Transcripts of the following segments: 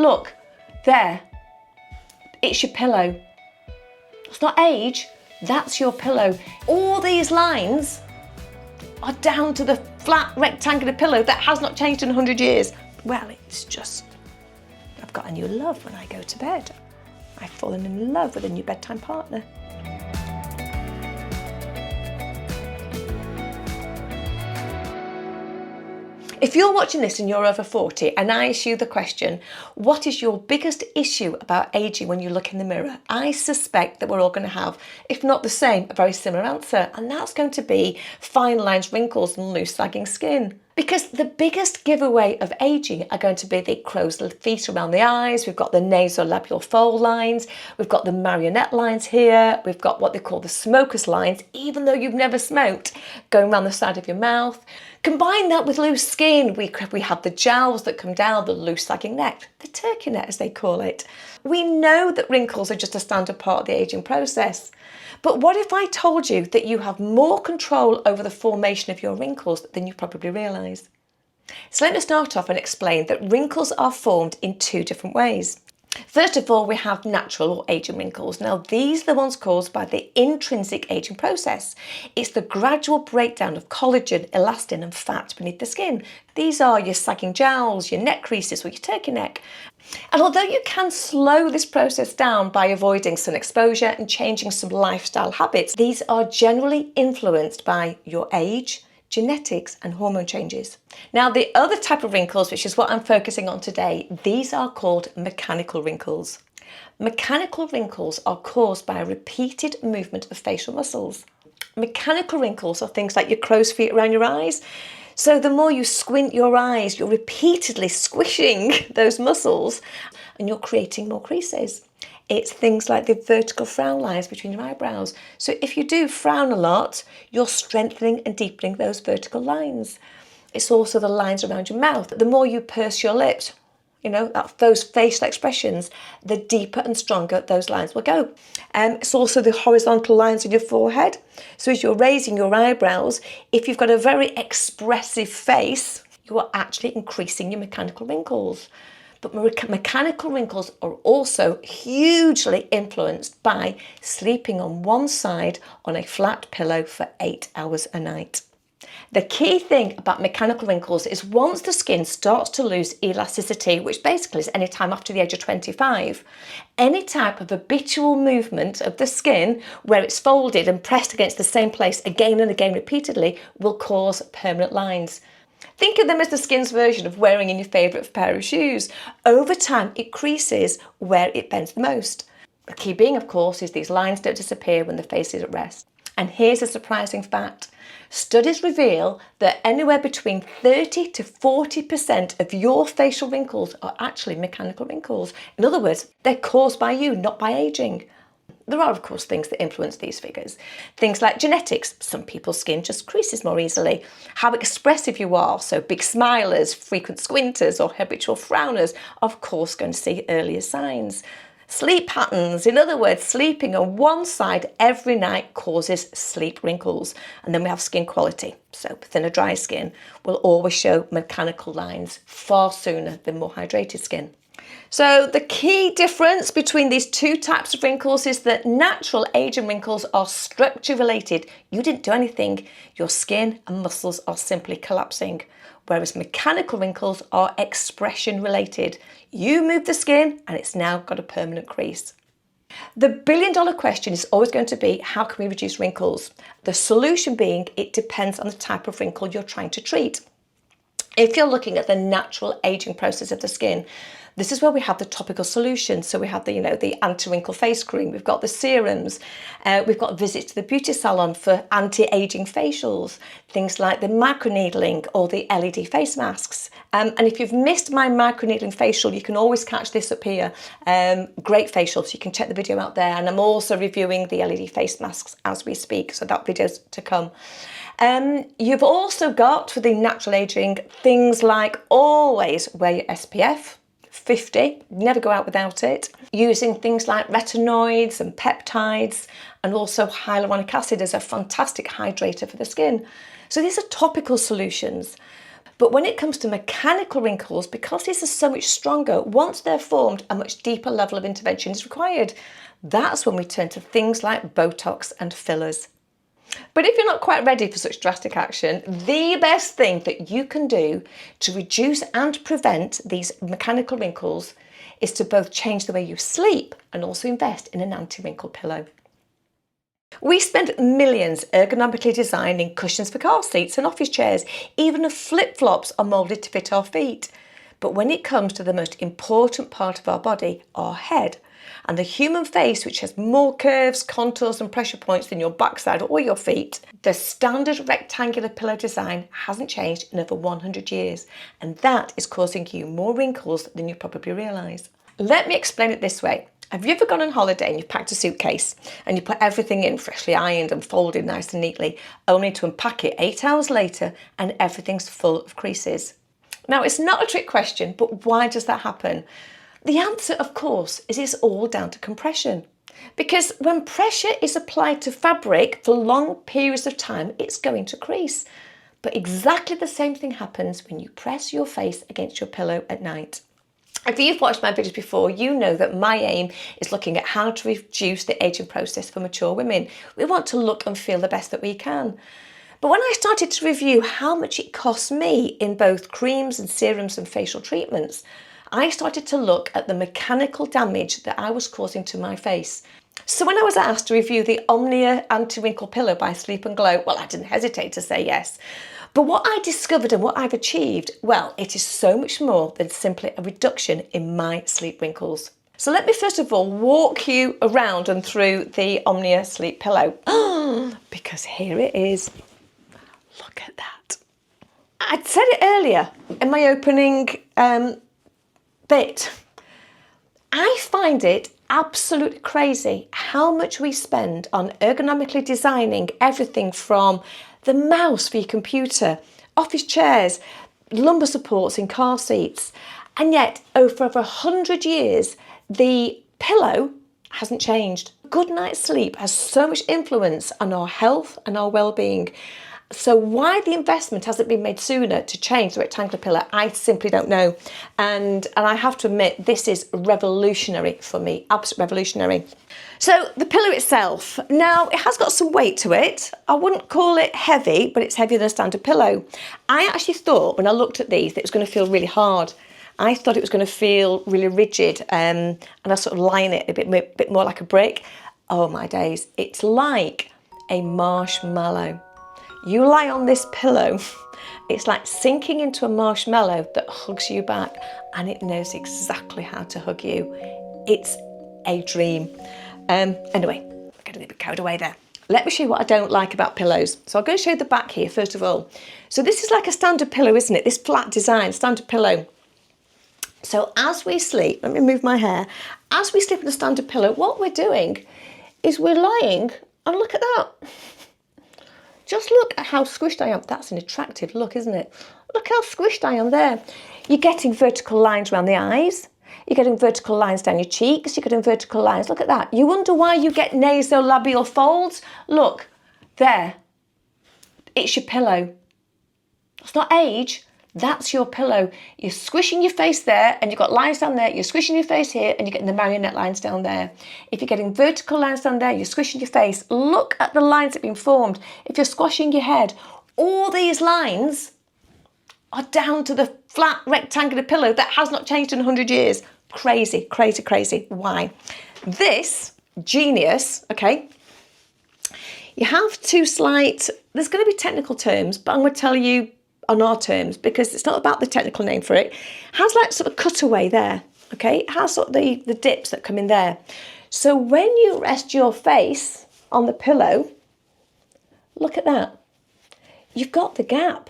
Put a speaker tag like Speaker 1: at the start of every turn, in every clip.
Speaker 1: Look, there, it's your pillow. It's not age, that's your pillow. All these lines are down to the flat rectangular pillow that has not changed in 100 years. Well, it's just, I've got a new love when I go to bed. I've fallen in love with a new bedtime partner. If you're watching this and you're over 40 and I ask you the question, what is your biggest issue about aging when you look in the mirror? I suspect that we're all going to have, if not the same, a very similar answer. And that's going to be fine lines, wrinkles and loose sagging skin. Because the biggest giveaway of aging are going to be the crow's feet around the eyes. We've got the Naso Labial fold lines. We've got the marionette lines here. We've got what they call the smoker's lines, even though you've never smoked, going around the side of your mouth. Combine that with loose skin. We have the jowls that come down, the loose sagging neck, the turkey neck as they call it. We know that wrinkles are just a standard part of the aging process. But what if I told you that you have more control over the formation of your wrinkles than you probably realise? So let me start off and explain that wrinkles are formed in two different ways. First of all, we have natural or aging wrinkles. Now, these are the ones caused by the intrinsic aging process. It's the gradual breakdown of collagen, elastin and fat beneath the skin. These are your sagging jowls, your neck creases or your turkey neck. And although you can slow this process down by avoiding sun exposure and changing some lifestyle habits, these are generally influenced by your age, genetics and hormone changes. Now, the other type of wrinkles, which is what I'm focusing on today, these are called mechanical wrinkles. Mechanical wrinkles are caused by a repeated movement of facial muscles. Mechanical wrinkles are things like your crow's feet around your eyes. So the more you squint your eyes, you're repeatedly squishing those muscles and you're creating more creases. It's things like the vertical frown lines between your eyebrows. So if you do frown a lot, you're strengthening and deepening those vertical lines. It's also the lines around your mouth. The more you purse your lips, those facial expressions, the deeper and stronger those lines will go. It's also the horizontal lines on your forehead. So as you're raising your eyebrows, if you've got a very expressive face, you are actually increasing your mechanical wrinkles. But mechanical wrinkles are also hugely influenced by sleeping on one side on a flat pillow for 8 hours a night. The key thing about mechanical wrinkles is once the skin starts to lose elasticity, which basically is any time after the age of 25, any type of habitual movement of the skin where it's folded and pressed against the same place again and again repeatedly will cause permanent lines. Think of them as the skin's version of wearing in your favourite pair of shoes. Over time, it creases where it bends the most. The key being, of course, is these lines don't disappear when the face is at rest. And here's a surprising fact. Studies reveal that anywhere between 30 to 40% of your facial wrinkles are actually mechanical wrinkles. In other words, they're caused by you, not by aging. There are, of course, things that influence these figures. Things like genetics. Some people's skin just creases more easily. How expressive you are, so big smilers, frequent squinters or habitual frowners, are of course going to see earlier signs. Sleep patterns, in other words, sleeping on one side every night causes sleep wrinkles. And then we have skin quality. So thinner, dry skin will always show mechanical lines far sooner than more hydrated skin. So the key difference between these two types of wrinkles is that natural aging wrinkles are structure related. You didn't do anything. Your skin and muscles are simply collapsing. Whereas mechanical wrinkles are expression related. You move the skin and it's now got a permanent crease. The billion-dollar question is always going to be, how can we reduce wrinkles? The solution being, it depends on the type of wrinkle you're trying to treat. If you're looking at the natural aging process of the skin, this is where we have the topical solutions. So we have the anti-wrinkle face cream. We've got the serums. We've got visits to the beauty salon for anti-aging facials. Things like the microneedling or the LED face masks. And if you've missed my microneedling facial, you can always catch this up here. Great facial, so you can check the video out there. And I'm also reviewing the LED face masks as we speak. So that video's to come. You've also got, for the natural aging, things like always wear your SPF 50, never go out without it. Using things like retinoids and peptides, and also hyaluronic acid as a fantastic hydrator for the skin. So these are topical solutions. But when it comes to mechanical wrinkles, because these are so much stronger, once they're formed, a much deeper level of intervention is required. That's when we turn to things like Botox and fillers. But if you're not quite ready for such drastic action, the best thing that you can do to reduce and prevent these mechanical wrinkles is to both change the way you sleep and also invest in an anti-wrinkle pillow. We spend millions ergonomically designing cushions for car seats and office chairs. Even flip-flops are moulded to fit our feet. But when it comes to the most important part of our body, our head, and the human face, which has more curves, contours and pressure points than your backside or your feet, the standard rectangular pillow design hasn't changed in over 100 years, and that is causing you more wrinkles than you probably realise. Let me explain it this way. Have you ever gone on holiday and you've packed a suitcase and you put everything in freshly ironed and folded nice and neatly, only to unpack it 8 hours later and everything's full of creases? Now, it's not a trick question, but why does that happen? The answer, of course, is it's all down to compression. Because when pressure is applied to fabric for long periods of time, it's going to crease. But exactly the same thing happens when you press your face against your pillow at night. If you've watched my videos before, you know that my aim is looking at how to reduce the aging process for mature women. We want to look and feel the best that we can. But when I started to review how much it costs me in both creams and serums and facial treatments, I started to look at the mechanical damage that I was causing to my face. So when I was asked to review the Omnia Anti-Wrinkle Pillow by Sleep and Glow, well, I didn't hesitate to say yes. But what I discovered and what I've achieved, well, it is so much more than simply a reduction in my sleep wrinkles. So let me first of all walk you around and through the Omnia Sleep Pillow. Because here it is. Look at that. I'd said it earlier in my opening bit. I find it absolutely crazy how much we spend on ergonomically designing everything from the mouse for your computer, office chairs, lumbar supports in car seats. And yet, over 100 years, the pillow hasn't changed. Good night's sleep has so much influence on our health and our well-being. So why the investment hasn't been made sooner to change the rectangular pillow, I simply don't know. And I have to admit, this is revolutionary for me, absolutely revolutionary. So the pillow itself, now it has got some weight to it. I wouldn't call it heavy, but it's heavier than a standard pillow. I actually thought when I looked at these that it was going to feel really hard. I thought it was going to feel really rigid, and I sort of lie in it a bit more like a brick. Oh my days, it's like a marshmallow. You lie on this pillow, it's like sinking into a marshmallow that hugs you back, and it knows exactly how to hug you. It's a dream. Anyway, I'm getting a bit carried away there. Let me show you what I don't like about pillows. So I'm going to show you the back here first of all. So this is like a standard pillow, isn't it? This flat design, standard pillow. So as we sleep, let me move my hair. As we sleep in a standard pillow, what we're doing is we're lying, and look at that. Just look at how squished I am. That's an attractive look, isn't it? Look how squished I am there. You're getting vertical lines around the eyes. You're getting vertical lines down your cheeks. You're getting vertical lines. Look at that. You wonder why you get Naso Labial folds? Look, there. It's your pillow. It's not age. That's your pillow. You're squishing your face there and you've got lines down there. You're squishing your face here and you're getting the marionette lines down there. If you're getting vertical lines down there, you're squishing your face. Look at the lines that have been formed. If you're squashing your head, all these lines are down to the flat rectangular pillow that has not changed in 100 years. Crazy, crazy, crazy. Why? This genius, okay, you have two slight, there's going to be technical terms, but I'm going to tell you on our terms because it's not about the technical name for it. It has like sort of cutaway there, okay? It has sort of the dips that come in there. So when you rest your face on the pillow, look at that. You've got the gap.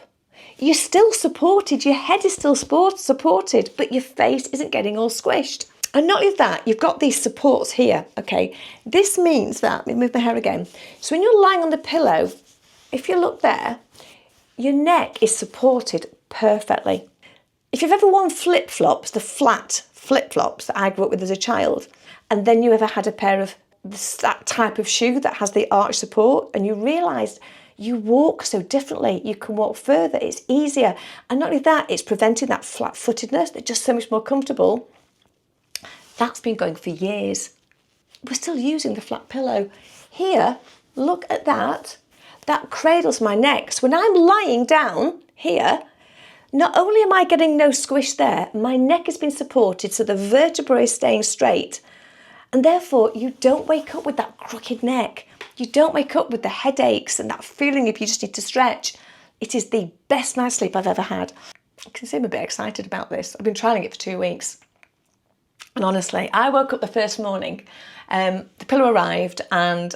Speaker 1: You're still supported, your head is still supported, but your face isn't getting all squished. And not only that, you've got these supports here, okay? This means that, let me move my hair again. So when you're lying on the pillow, if you look there, your neck is supported perfectly. If you've ever worn flip-flops, the flat flip-flops that I grew up with as a child, and then you ever had a pair of that type of shoe that has the arch support, and you realised You walk so differently. You can walk further. It's easier. And not only that, it's preventing that flat-footedness. It's just so much more comfortable. That's been going for years. We're still using the flat pillow. Here, look at that. That cradles my neck. So when I'm lying down here, not only am I getting no squish there, my neck has been supported so the vertebra is staying straight. And therefore, you don't wake up with that crooked neck. You don't wake up with the headaches and that feeling if you just need to stretch. It is the best night's sleep I've ever had. You can see I'm a bit excited about this. I've been trialling it for 2 weeks. And honestly, I woke up the first morning, the pillow arrived, and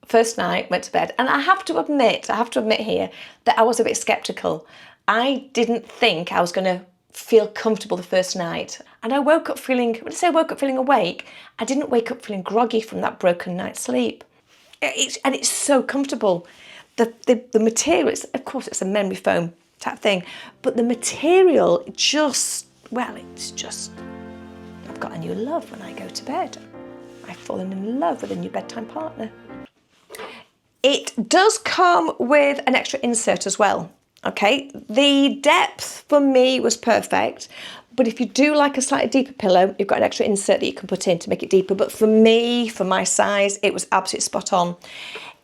Speaker 1: first night went to bed. And I have to admit here that I was a bit sceptical. I didn't think I was going to feel comfortable the first night. And I woke up feeling, when I say I woke up feeling awake, I didn't wake up feeling groggy from that broken night's sleep. It's so comfortable. The material, of course it's a memory foam type thing, but the material just, I've got a new love when I go to bed. I've fallen in love with a new bedtime partner. It does come with an extra insert as well. Okay, the depth for me was perfect, but if you do like a slightly deeper pillow, you've got an extra insert that you can put in to make it deeper. But for me, for my size, it was absolutely spot on.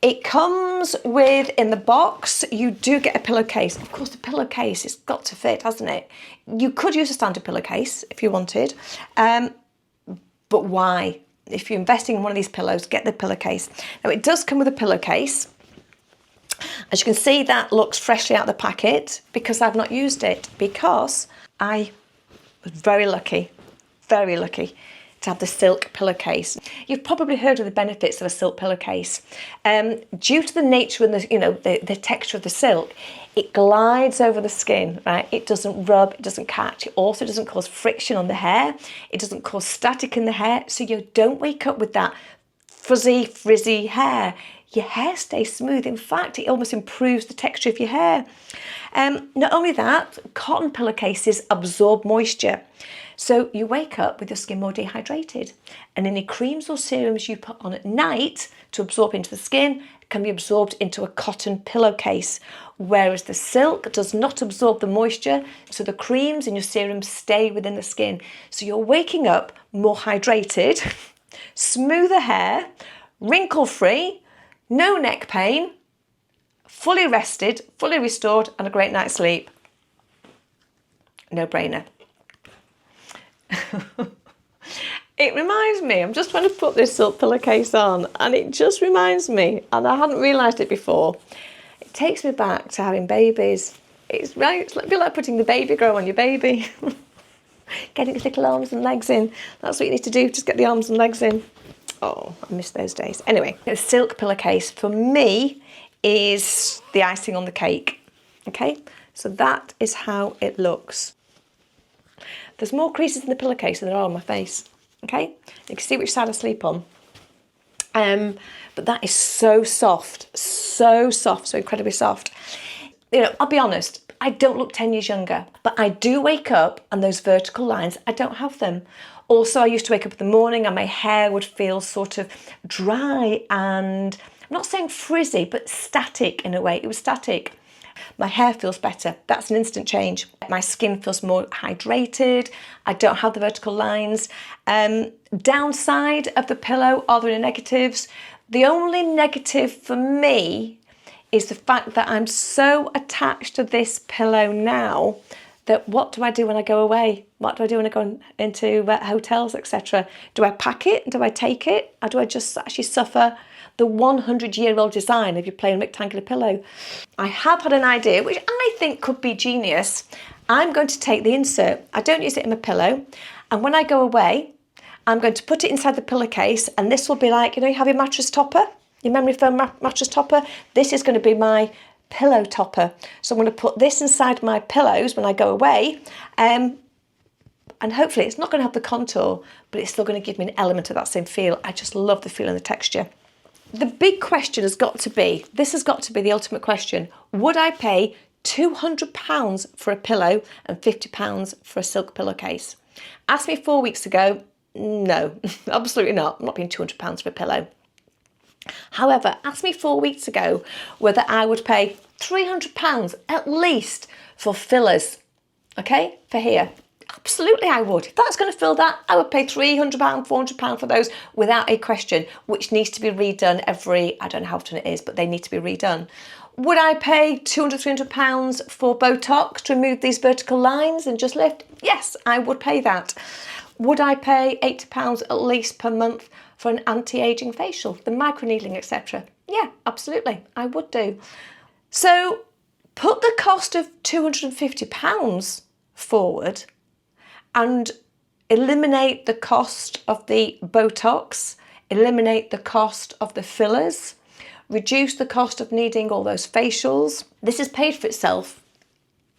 Speaker 1: It comes with, in the box, you do get a pillowcase. Of course, the pillowcase has got to fit, hasn't it? You could use a standard pillowcase if you wanted, but why? If you're investing in one of these pillows, get the pillowcase. Now, it does come with a pillowcase. As you can see, that looks freshly out of the packet because I've not used it, because I was very lucky to have the silk pillowcase. You've probably heard of the benefits of a silk pillowcase. Due to the nature and the texture of the silk, it glides over the skin, right? It doesn't rub, it doesn't catch. It also doesn't cause friction on the hair. It doesn't cause static in the hair, so you don't wake up with that fuzzy, frizzy hair. Your hair stays smooth. In fact, it almost improves the texture of your hair. Not only that, cotton pillowcases absorb moisture. So you wake up with your skin more dehydrated. And any creams or serums you put on at night to absorb into the skin can be absorbed into a cotton pillowcase. Whereas the silk does not absorb the moisture, so the creams and your serums stay within the skin. So you're waking up more hydrated, smoother hair, wrinkle-free, no neck pain, fully rested, fully restored, and a great night's sleep. No brainer. It reminds me, I'm just trying to put this silk pillowcase on, and it just reminds me, and I hadn't realised it before, it takes me back to having babies. It's right, it's a bit like putting the baby grow on your baby. Getting its little arms and legs in. That's what you need to do, just get the arms and legs in. Oh, I miss those days. Anyway, the silk pillowcase for me is the icing on the cake. Okay, so that is how it looks. There's more creases in the pillowcase than there are on my face. Okay, you can see which side I sleep on. But that is so soft, so incredibly soft. You know, I'll be honest, I don't look 10 years younger, but I do wake up and those vertical lines, I don't have them. Also, I used to wake up in the morning and my hair would feel sort of dry and, I'm not saying frizzy, but static in a way. It was static. My hair feels better. That's an instant change. My skin feels more hydrated. I don't have the vertical lines. Downside of the pillow, are there any negatives? The only negative for me is the fact that I'm so attached to this pillow now that what do I do when I go away? What do I do when I go into hotels, etc.? Do I pack it? Do I take it? Or do I just actually suffer the 100-year-old design of your plain rectangular pillow? I have had an idea, which I think could be genius. I'm going to take the insert. I don't use it in my pillow. And when I go away, I'm going to put it inside the pillowcase, and this will be like, you know, you have your mattress topper, your memory foam mattress topper. This is going to be my pillow topper. So I'm going to put this inside my pillows when I go away, and hopefully it's not going to have the contour, but it's still going to give me an element of that same feel. I just love the feel and the texture. The big question has got to be, this has got to be the ultimate question, would I pay £200 for a pillow and £50 for a silk pillowcase? Asked me 4 weeks ago, no, absolutely not. I'm not paying £200 for a pillow. However, ask me 4 weeks ago whether I would pay £300 at least for fillers, okay, for here. Absolutely I would. If that's going to fill that, I would pay £300, £400 for those without a question, which needs to be redone every, I don't know how often it is, but they need to be redone. Would I pay £200, £300 for Botox to remove these vertical lines and just lift? Yes, I would pay that. Would I pay £80 at least per month for an anti-aging facial, the microneedling, etc.? Yeah, absolutely, I would do. So put the cost of £250 forward and eliminate the cost of the Botox, eliminate the cost of the fillers, reduce the cost of needing all those facials. This is paid for itself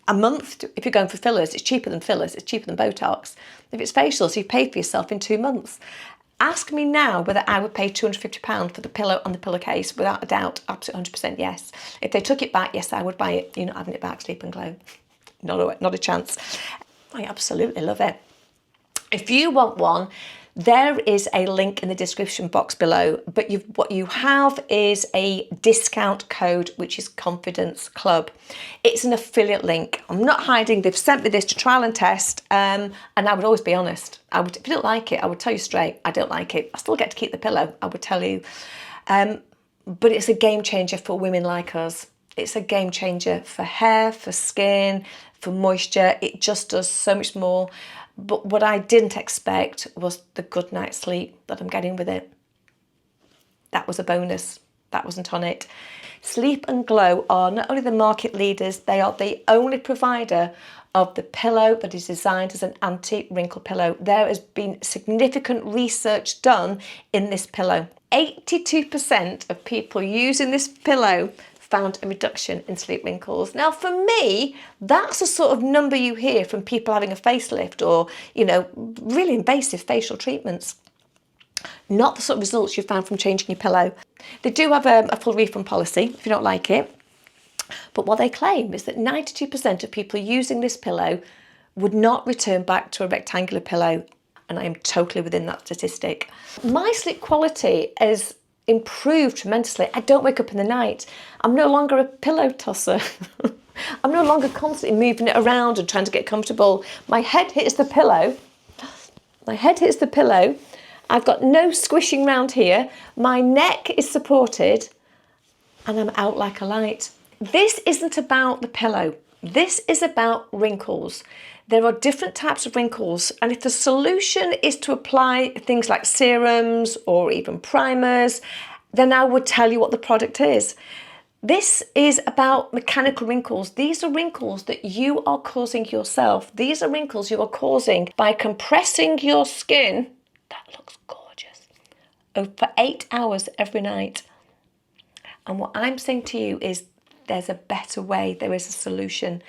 Speaker 1: a month. If you're going for fillers, it's cheaper than fillers, it's cheaper than Botox. If it's facials, you've paid for yourself in 2 months. Ask me now whether I would pay £250 for the pillow and the pillowcase. Without a doubt, absolutely 100% yes. If they took it back, yes, I would buy it. You're not having it back, Sleep and Glow. Not a chance. I absolutely love it. If you want one, there is a link in the description box below, but what you have is a discount code, which is Confidence Club. It's an affiliate link. I'm not hiding. They've sent me this to trial and test, and I would always be honest. If you don't like it, I would tell you straight, I don't like it. I still get to keep the pillow, I would tell you. But it's a game changer for women like us. It's a game changer for hair, for skin, for moisture. It just does so much more. But what I didn't expect was the good night's sleep that I'm getting with it. That was a bonus. That wasn't on it. Sleep and Glow are not only the market leaders, they are the only provider of the pillow that is designed as an anti-wrinkle pillow. There has been significant research done in this pillow. 82% of people using this pillow found a reduction in sleep wrinkles. Now, for me, that's the sort of number you hear from people having a facelift or, really invasive facial treatments. Not the sort of results you found from changing your pillow. They do have a full refund policy if you don't like it. But what they claim is that 92% of people using this pillow would not return back to a rectangular pillow. And I am totally within that statistic. My sleep quality is improved tremendously. I don't wake up in the night. I'm no longer a pillow tosser. I'm no longer constantly moving it around and trying to get comfortable. My head hits the pillow. I've got no squishing round here. My neck is supported and I'm out like a light. This isn't about the pillow. This is about wrinkles. There are different types of wrinkles, and if the solution is to apply things like serums or even primers, then I would tell you what the product is. This is about mechanical wrinkles. These are wrinkles that you are causing yourself. These are wrinkles you are causing by compressing your skin. That looks gorgeous. For 8 hours every night. And what I'm saying to you is there's a better way. There is a solution.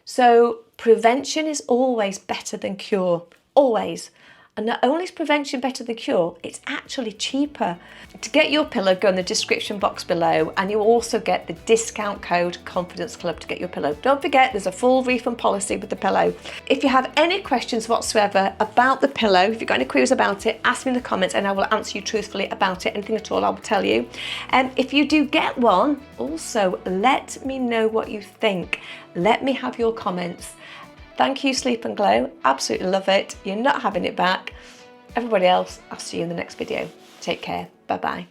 Speaker 1: So prevention is always better than cure, always. And not only is prevention better than cure, it's actually cheaper. To get your pillow, go in the description box below, and you also get the discount code Confidence Club to get your pillow. Don't forget, there's a full refund policy with the pillow. If you have any questions whatsoever about the pillow, if you've got any queries about it, ask me in the comments and I will answer you truthfully about it. Anything at all, I will tell you. And if you do get one, also let me know what you think. Let me have your comments. Thank you, Sleep and Glow. Absolutely love it. You're not having it back. Everybody else, I'll see you in the next video. Take care. Bye-bye.